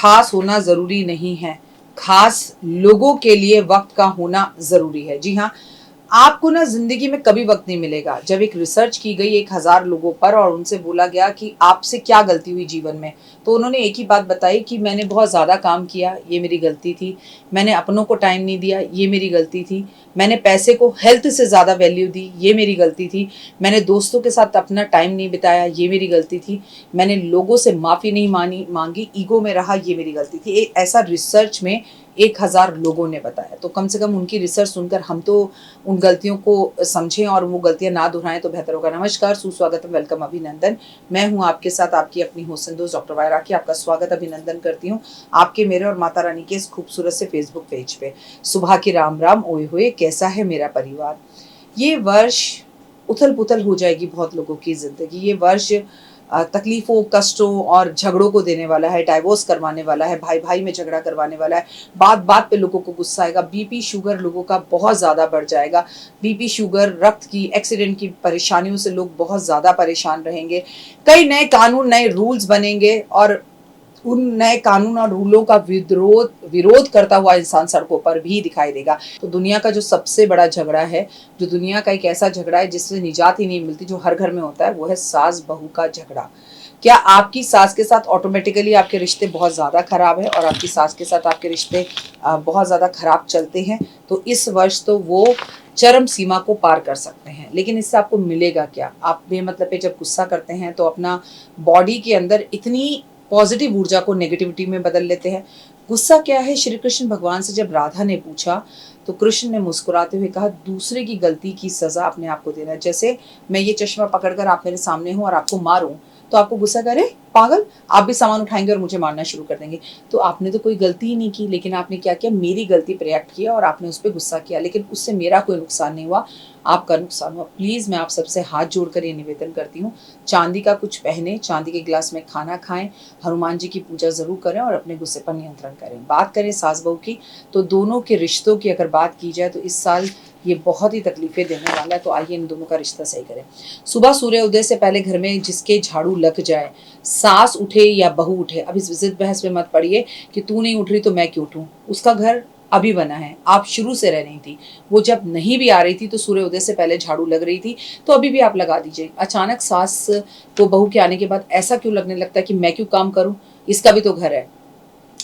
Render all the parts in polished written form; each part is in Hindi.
खास होना ज़रूरी नहीं है, खास लोगों के लिए वक्त का होना ज़रूरी है। जी हाँ, आपको ना ज़िंदगी में कभी वक्त नहीं मिलेगा। जब एक रिसर्च की गई 1000 लोगों पर और उनसे बोला गया कि आपसे क्या गलती हुई जीवन में, तो उन्होंने एक ही बात बताई कि मैंने बहुत ज़्यादा काम किया, ये मेरी गलती थी। मैंने अपनों को टाइम नहीं दिया, ये मेरी गलती थी। मैंने पैसे को हेल्थ से ज़्यादा वैल्यू दी, ये मेरी गलती थी। मैंने दोस्तों के साथ अपना टाइम नहीं बिताया, ये मेरी गलती थी। मैंने लोगों से माफ़ी नहीं मांगी, ईगो में रहा, ये मेरी गलती थी। ऐसा रिसर्च में 1000 लोगों ने बताया। तो कम से कम उनकी रिसर्च सुनकर हम तो उन गलतियों को समझें और वो गलतियां ना दोहराएं तो बेहतर होगा। नमस्कार, सुस्वागतम, वेलकम, अभिनंदन। मैं हूं आपके साथ आपकी अपनी होस्ट दोस्त डॉक्टर वायरा की। आपका स्वागत अभिनंदन करती हूं आपके, मेरे और माता रानी के इस खूबसूरत से फेसबुक पेज पे। सुबह की राम राम, ओए हुए, कैसा है मेरा परिवार। ये वर्ष उथल पुथल हो जाएगी बहुत लोगों की जिंदगी। ये वर्ष तकलीफों, कष्टों और झगड़ों को देने वाला है, डाइवोर्स करवाने वाला है, भाई भाई में झगड़ा करवाने वाला है। बात बात पे लोगों को गुस्सा आएगा, बीपी शुगर लोगों का बहुत ज़्यादा बढ़ जाएगा। बीपी शुगर, रक्त की, एक्सीडेंट की परेशानियों से लोग बहुत ज़्यादा परेशान रहेंगे। कई नए कानून, नए रूल्स बनेंगे और उन नए कानून और रूलों का विरोध करता हुआ इंसान सड़कों पर भी दिखाई देगा। तो दुनिया का जो सबसे बड़ा झगड़ा है, जो दुनिया का एक ऐसा झगड़ा है जिससे निजात ही नहीं मिलती, जो हर घर में होता है, वो है सास बहू का झगड़ा। क्या आपकी सास के साथ ऑटोमेटिकली आपके रिश्ते बहुत ज़्यादा खराब है और आपकी सास के साथ आपके रिश्ते बहुत ज़्यादा खराब चलते हैं? तो इस वर्ष तो वो चरम सीमा को पार कर सकते हैं। लेकिन इससे आपको मिलेगा क्या? आप बेमतलब पे जब गुस्सा करते हैं तो अपना बॉडी के अंदर इतनी पॉजिटिव ऊर्जा को नेगेटिविटी में बदल लेते हैं। गुस्सा क्या है? श्री कृष्ण भगवान से जब राधा ने पूछा तो कृष्ण ने मुस्कुराते हुए कहा, दूसरे की गलती की सजा अपने आप को देना। जैसे मैं ये चश्मा पकड़कर आप मेरे सामने हो और आपको मारूं तो आपको गुस्सा करे, पागल, आप भी सामान उठाएंगे और मुझे मारना शुरू कर देंगे। तो आपने तो कोई गलती ही नहीं की, लेकिन आपने क्या किया, मेरी गलती पर रिएक्ट किया और आपने उस पर गुस्सा किया, लेकिन उससे मेरा कोई नुकसान नहीं हुआ, आपका नुकसान हुआ। प्लीज़ मैं आप सबसे हाथ जोड़कर ये निवेदन करती हूँ, चांदी का कुछ पहने, चांदी के गिलास में खाना खाएं, हनुमान जी की पूजा ज़रूर करें और अपने गुस्से पर नियंत्रण करें। बात करें सास बहू की, तो दोनों के रिश्तों की अगर बात की जाए तो इस साल ये बहुत ही तकलीफें देने वाला है। तो आइए इन दोनों का रिश्ता सही करें। सुबह सूर्य उदय से पहले घर में जिसके झाड़ू लग जाए, सास उठे या बहू उठे, अब इस जिद बहस में मत पड़िए कि तू नहीं उठ रही तो मैं क्यों उठूं। उसका घर अभी बना है, आप शुरू से रह रही थी। वो जब नहीं भी आ रही थी तो सूर्य उदय से पहले झाड़ू लग रही थी, तो अभी भी आप लगा दीजिए। अचानक सास को बहू के आने के बाद ऐसा क्यों लगने लगता है कि मैं क्यों काम करूं, इसका भी तो घर है।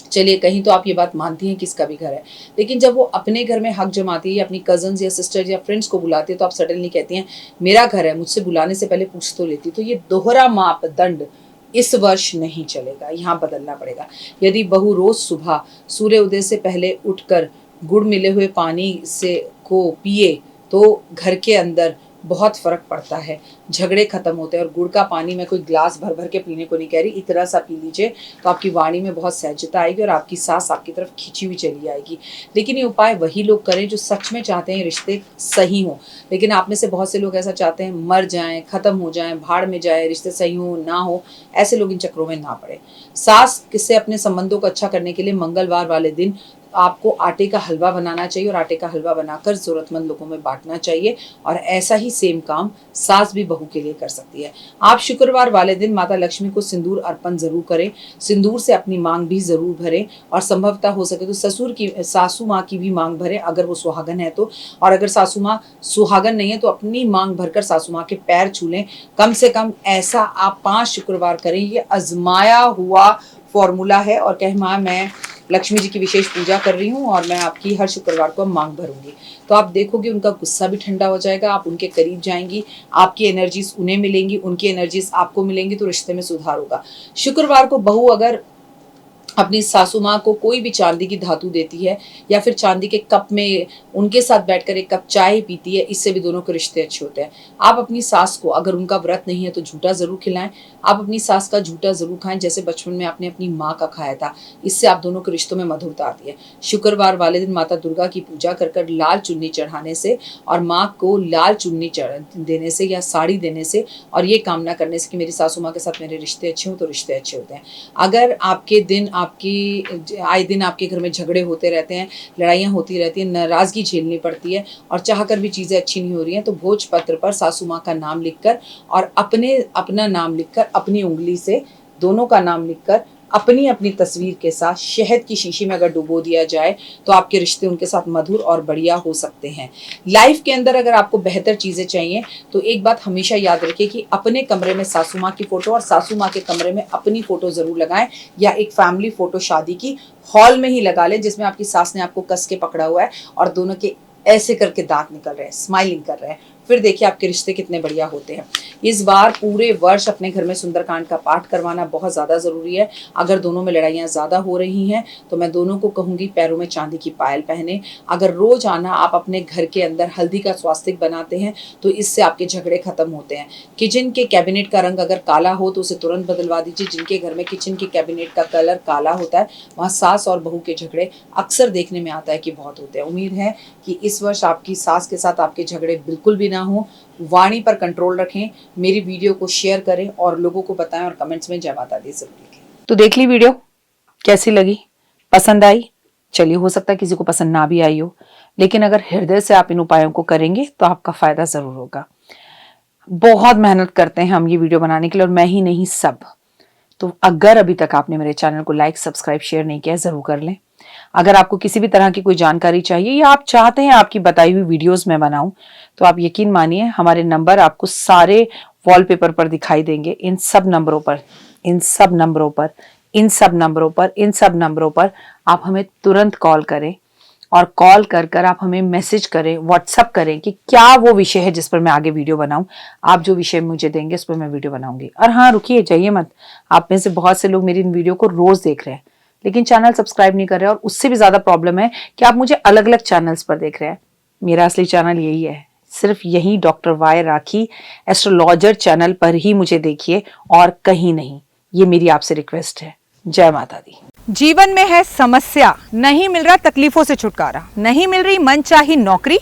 चलिए, कहीं तो आप ये बात मानती हैं कि इसका भी घर है, लेकिन जब वो अपने घर में हक जमाती है, अपनी कजन्स या सिस्टर या फ्रेंड्स को बुलाती है, तो आप सडनली कहती हैं मेरा घर है, मुझसे बुलाने से पहले पूछ तो लेती। तो ये दोहरा मापदंड इस वर्ष नहीं चलेगा, यहाँ बदलना पड़ेगा। यदि बहू रोज सुबह सूर्य उदय से पहले उठकर गुड़ मिले हुए पानी से को पिए तो घर के अंदर बहुत फर्क पड़ता है, झगड़े खत्म होते हैं। और गुड़ का पानी मैं कोई ग्लास भर भर के पीने को नहीं कह रही, इतना सा पी लीजिए तो आपकी वाणी में बहुत सहजता आएगी और आपकी सांस आपकी तरफ खींची हुई चली आएगी। लेकिन ये उपाय वही लोग करें जो सच में चाहते हैं रिश्ते सही हों। लेकिन आप में से बहुत से लोग ऐसा चाहते हैं मर जाएं, खत्म हो जाएं, भाड़ में जाए, रिश्ते सही हो ना हो। ऐसे लोग इन चक्रों में ना पड़े। सास किससे अपने संबंधों को अच्छा करने के लिए मंगलवार वाले दिन आपको आटे का हलवा बनाना चाहिए और आटे का हलवा बनाकर ज़रूरतमंद लोगों में बांटना चाहिए। और ऐसा ही सेम काम सास भी बहू के लिए कर सकती है। आप शुक्रवार वाले दिन माता लक्ष्मी को सिंदूर अर्पण जरूर करें, सिंदूर से अपनी मांग भी जरूर भरें और संभवतः हो सके तो ससुर की, सासू माँ की भी मांग भरें अगर वो सुहागन है तो। और अगर सासू माँ सुहागन नहीं है तो अपनी मांग भरकर सासू माँ के पैर छू लें। कम से कम ऐसा आप 5 शुक्रवार करें। ये आजमाया हुआ फॉर्मूला है और कह माँ मैं लक्ष्मी जी की विशेष पूजा कर रही हूँ और मैं आपकी हर शुक्रवार को मांग भरूंगी। तो आप देखोगे उनका गुस्सा भी ठंडा हो जाएगा, आप उनके करीब जाएंगी, आपकी एनर्जीज उन्हें मिलेंगी, उनकी एनर्जीज आपको मिलेंगी, तो रिश्ते में सुधार होगा। शुक्रवार को बहू अगर अपनी सासू माँ को कोई भी चांदी की धातु देती है या फिर चांदी के कप में उनके साथ बैठकर एक कप चाय पीती है, इससे भी दोनों के रिश्ते अच्छे होते हैं। आप अपनी सास को, अगर उनका व्रत नहीं है तो झूठा जरूर खिलाएं। आप अपनी सास का झूठा जरूर खाएं जैसे बचपन में आपने अपनी माँ का खाया था। इससे आप दोनों के रिश्तों में मधुरता आती है। शुक्रवार वाले दिन माता दुर्गा की पूजा कर लाल चुन्नी चढ़ाने से और माँ को लाल चुन्नी देने से या साड़ी देने से और ये कामना करने से कि मेरी सासू माँ के साथ मेरे रिश्ते अच्छे हों, तो रिश्ते अच्छे होते हैं। अगर आपके दिन आपकी आए दिन आपके घर में झगड़े होते रहते हैं, लड़ाइयाँ होती रहती हैं, नाराज़गी झेलनी पड़ती है और चाहकर भी चीज़ें अच्छी नहीं हो रही हैं, तो भोजपत्र पर सासू माँ का नाम लिखकर और अपना नाम लिखकर अपनी उंगली से दोनों का नाम लिखकर अपनी अपनी तस्वीर के साथ शहद की शीशी में अगर डुबो दिया जाए तो आपके रिश्ते उनके साथ मधुर और बढ़िया हो सकते हैं। लाइफ के अंदर अगर आपको बेहतर चीज़ें चाहिए तो एक बात हमेशा याद रखिए कि अपने कमरे में सासू माँ की फ़ोटो और सासू माँ के कमरे में अपनी फ़ोटो ज़रूर लगाएं, या एक फैमिली फ़ोटो शादी की हॉल में ही लगा लें जिसमें आपकी सास ने आपको कस के पकड़ा हुआ है और दोनों के ऐसे करके दांत निकल रहे हैं, स्माइलिंग कर रहे हैं। फिर देखिए आपके रिश्ते कितने बढ़िया होते हैं। इस बार पूरे वर्ष अपने घर में सुंदरकांड का पाठ करवाना बहुत ज़्यादा ज़रूरी है। अगर दोनों में लड़ाइयाँ ज़्यादा हो रही हैं तो मैं दोनों को कहूँगी पैरों में चांदी की पायल पहने। अगर रोज़ाना आप अपने घर के अंदर हल्दी का स्वास्तिक बनाते हैं तो इससे आपके झगड़े खत्म होते हैं। किचन के कैबिनेट का रंग अगर काला हो तो उसे तुरंत बदलवा दीजिए। जिनके घर में किचन के कैबिनेट का कलर काला होता है वहाँ सास और बहू के झगड़े अक्सर देखने में आता है कि बहुत होते हैं। उम्मीद है कि इस वर्ष आपकी सास के साथ आपके झगड़े बिल्कुल भी ना हो। वाणी पर कंट्रोल रखें, मेरी वीडियो को शेयर करें और लोगों को बताएं और कमेंट्स में जय माता दी जरूर लिखें। तो देख ली वीडियो, कैसी लगी, पसंद आई? चलिए, हो सकता है किसी को पसंद ना भी आई हो, लेकिन अगर हृदय से आप इन उपायों को करेंगे तो आपका फायदा जरूर होगा। बहुत मेहनत करते हैं हम ये वीडियो बनाने के लिए, और मैं ही नहीं सब। तो अगर अभी तक आपने मेरे चैनल को लाइक, सब्सक्राइब, शेयर नहीं किया, जरूर कर लें। अगर आपको किसी भी तरह की कोई जानकारी चाहिए या आप चाहते हैं आपकी बताई हुई वीडियोस मैं बनाऊं, तो आप यकीन मानिए हमारे नंबर आपको सारे वॉलपेपर पर दिखाई देंगे। इन सब नंबरों पर आप हमें तुरंत कॉल करें, और कॉल कर आप हमें मैसेज करें, व्हाट्सअप करें कि क्या वो विषय है जिस पर मैं आगे वीडियो बनाऊं। आप जो विषय मुझे देंगे उस पर मैं वीडियो बनाऊंगी। और हाँ, रुकिए, जाइए मत। आप में से बहुत से लोग मेरी इन वीडियो को रोज देख रहे हैं लेकिन चैनल सब्सक्राइब नहीं कर रहे हैं, और उससे भी ज्यादा प्रॉब्लम है कि आप मुझे अलग अलग चैनल्स पर देख रहे हैं। मेरा असली चैनल यही है, सिर्फ यही डॉक्टर वाई राखी एस्ट्रोलॉजर चैनल पर ही मुझे देखिए और कहीं नहीं। ये मेरी आपसे रिक्वेस्ट है। जय माता दी। जीवन में है समस्या, नहीं मिल रहा तकलीफों से छुटकारा, नहीं मिल रही मनचाही नौकरी,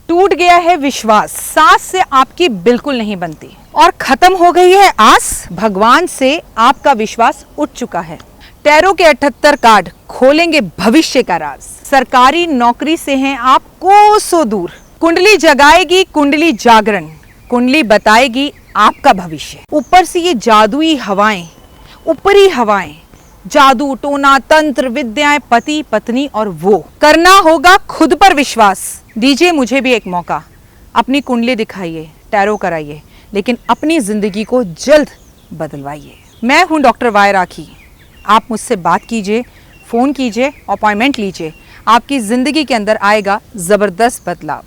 टूट गया है विश्वास, सास से आपकी बिल्कुल नहीं बनती और खत्म हो गई है आस, भगवान से आपका विश्वास उठ चुका है। टैरो के 78 कार्ड खोलेंगे भविष्य का राज, सरकारी नौकरी से हैं आप कोसों दूर, कुंडली जगाएगी कुंडली जागरण, कुंडली बताएगी आपका भविष्य। ऊपर से ये जादुई हवाएं, ऊपरी हवाएं, जादू टोना तंत्र विद्याएं, पति पत्नी और वो, करना होगा खुद पर विश्वास। दीजिए मुझे भी एक मौका, अपनी कुंडली दिखाइए, टैरो कराइए, लेकिन अपनी जिंदगी को जल्द बदलवाइए। मैं हूं डॉक्टर वाई राखी। आप मुझसे बात कीजिए, फोन कीजिए, अपॉइंटमेंट लीजिए, आपकी जिंदगी के अंदर आएगा जबरदस्त बदलाव।